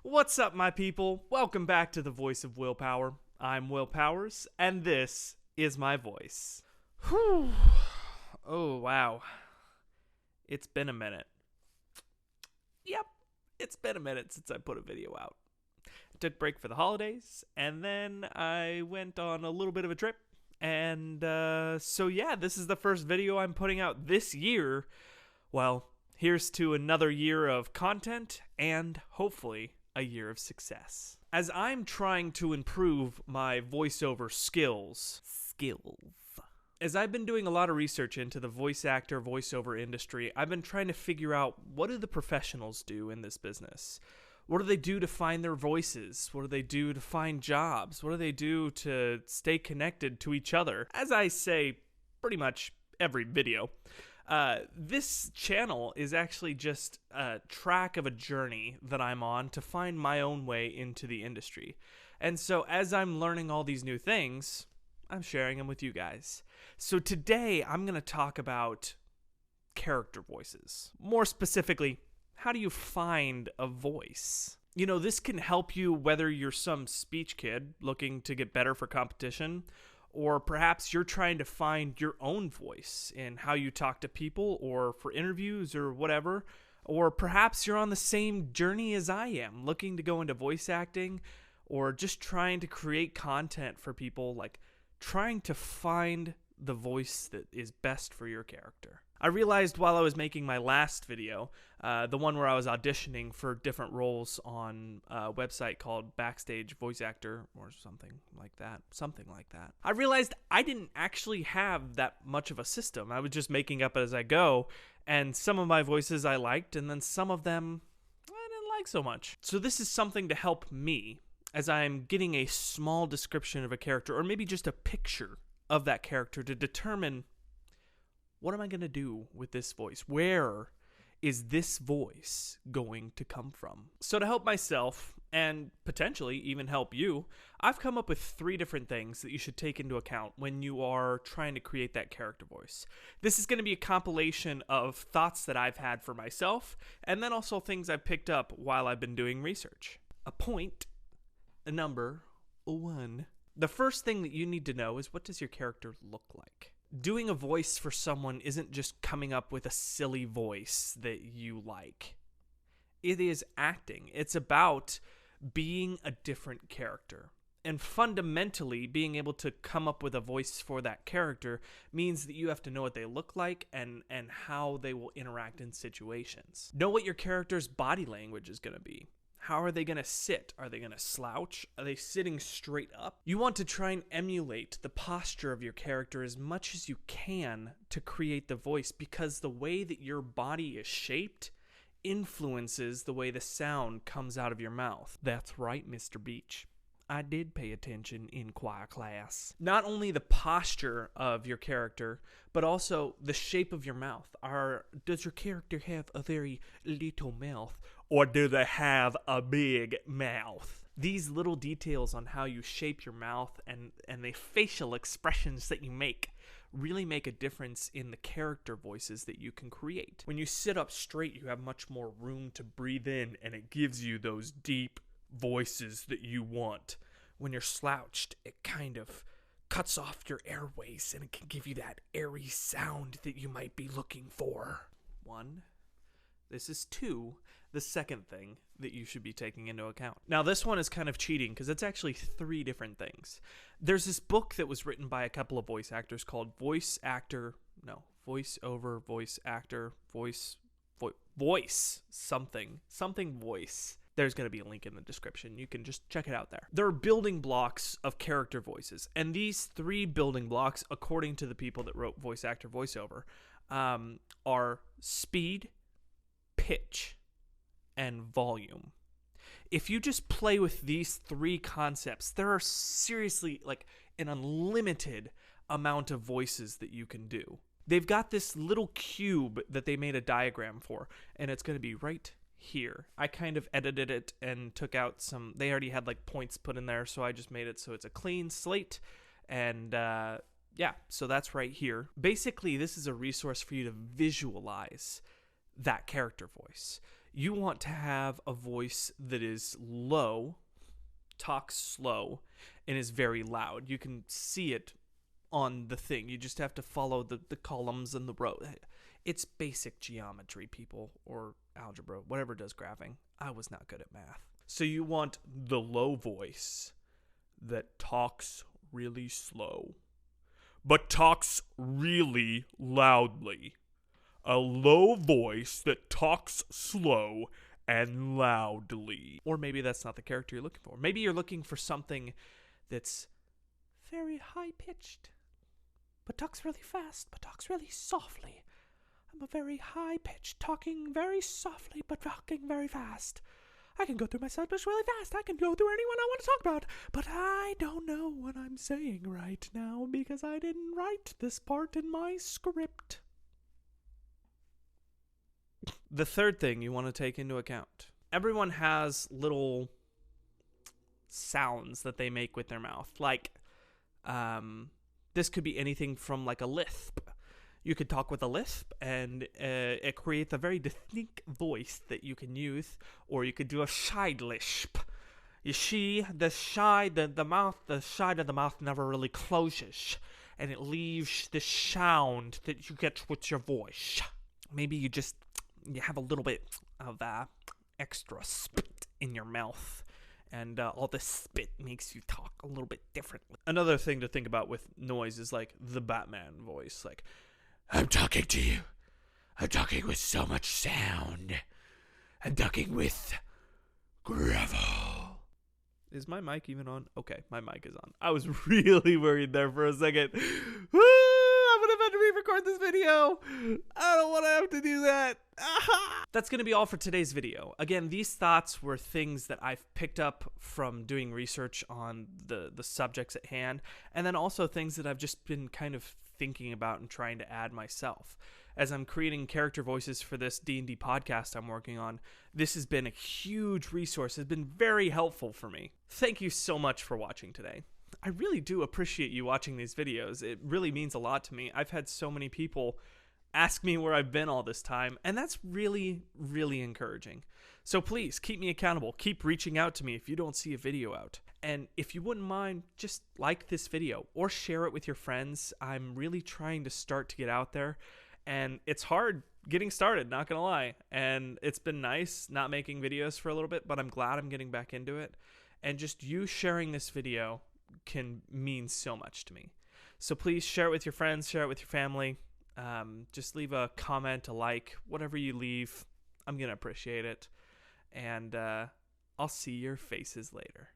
What's up, my people? Welcome back to the Voice of Willpower. I'm Will Powers, and this is my voice. Whew. Oh, wow. It's been a minute. Yep, it's been a minute since I put a video out. I took a break for the holidays, and then I went on a little bit of a trip. And so yeah, this is the first video I'm putting out this year. Well, here's to another year of content and hopefully a year of success. As I'm trying to improve my voiceover skills. As I've been doing a lot of research into the voice actor, voiceover industry, I've been trying to figure out, what do the professionals do in this business? What do they do to find their voices? What do they do to find jobs? What do they do to stay connected to each other? As I say pretty much every video, this channel is actually just a track of a journey that I'm on to find my own way into the industry. And so as I'm learning all these new things, I'm sharing them with you guys. So today I'm going to talk about character voices. More specifically, how do you find a voice? You know, this can help you whether you're some speech kid looking to get better for competition, or perhaps you're trying to find your own voice in how you talk to people or for interviews or whatever. Or perhaps you're on the same journey as I am, looking to go into voice acting, or just trying to create content for people, like trying to find the voice that is best for your character. I realized while I was making my last video, the one where I was auditioning for different roles on a website called Backstage Voice Actor or something like that. I realized I didn't actually have that much of a system. I was just making up as I go, and some of my voices I liked, and then some of them I didn't like so much. So this is something to help me as I'm getting a small description of a character, or maybe just a picture of that character, to determine, what am I going to do with this voice? Where is this voice going to come from? So to help myself, and potentially even help you, I've come up with 3 different things that you should take into account when you are trying to create that character voice. This is going to be a compilation of thoughts that I've had for myself, and then also things I've picked up while I've been doing research. A number 1. The first thing that you need to know is, what does your character look like? Doing a voice for someone isn't just coming up with a silly voice that you like. It is acting. It's about being a different character. And fundamentally, being able to come up with a voice for that character means that you have to know what they look like and how they will interact in situations. Know what your character's body language is going to be. How are they going to sit? Are they going to slouch? Are they sitting straight up? You want to try and emulate the posture of your character as much as you can to create the voice, because the way that your body is shaped influences the way the sound comes out of your mouth. That's right, Mr. Beach. I did pay attention in choir class. Not only the posture of your character, but also the shape of your mouth. Does your character have a very little mouth, or do they have a big mouth? These little details on how you shape your mouth and the facial expressions that you make really make a difference in the character voices that you can create. When you sit up straight, you have much more room to breathe in, and it gives you those deep voices that you want. When you're slouched, it kind of cuts off your airways, and it can give you that airy sound that you might be looking for. 1. This is 2, the second thing that you should be taking into account. Now, this one is kind of cheating because it's actually 3 different things. There's this book that was written by a couple of voice actors called Voice. There's going to be a link in the description. You can just check it out there. There are building blocks of character voices. And these 3 building blocks, according to the people that wrote Voice Actor Voiceover, are speed, pitch, and volume. If you just play with these 3 concepts, there are seriously like an unlimited amount of voices that you can do. They've got this little cube that they made a diagram for, and it's going to be right here. I kind of edited it and took out some, they already had like points put in there, so I just made it so it's a clean slate, and yeah, so that's right here. Basically, this is a resource for you to visualize that character voice. You want to have a voice that is low, talks slow, and is very loud. You can see it on the thing. You just have to follow the columns and the row. It's basic geometry, people, or algebra, whatever does graphing. I was not good at math. So you want the low voice that talks really slow, but talks really loudly. A low voice that talks slow and loudly. Or maybe that's not the character you're looking for. Maybe you're looking for something that's very high-pitched, but talks really fast, but talks really softly. I'm a very high-pitched, talking very softly, but talking very fast. I can go through my subjects really fast. I can go through anyone I want to talk about, but I don't know what I'm saying right now because I didn't write this part in my script. The third thing you want to take into account. Everyone has little sounds that they make with their mouth. Like, this could be anything from like a lisp. You could talk with a lisp, and it creates a very distinct voice that you can use. Or you could do a side lisp. You see, the side of the mouth never really closes, and it leaves the sound that you get with your voice. Maybe you have a little bit of extra spit in your mouth, and all the spit makes you talk a little bit differently. Another thing to think about with noise is like the Batman voice. Like, I'm talking to you. I'm talking with so much sound. I'm talking with gravel. Is my mic even on? Okay, my mic is on. I was really worried there for a second. I'm gonna have to re-record this video. I don't want to have to do that. That's gonna be all for today's video. Again, these thoughts were things that I've picked up from doing research on the subjects at hand, and then also things that I've just been kind of thinking about and trying to add myself. As I'm creating character voices for this D&D podcast I'm working on, this has been a huge resource. It's been very helpful for me. Thank you so much for watching today. I really do appreciate you watching these videos. It really means a lot to me. I've had so many people ask me where I've been all this time, and that's really, really encouraging. So please, keep me accountable. Keep reaching out to me if you don't see a video out. And if you wouldn't mind, just like this video or share it with your friends. I'm really trying to start to get out there, and it's hard getting started, not gonna lie. And it's been nice not making videos for a little bit, but I'm glad I'm getting back into it. And just you sharing this video can mean so much to me. So please share it with your friends, share it with your family. Just leave a comment, a like, whatever you leave. I'm gonna appreciate it. And I'll see your faces later.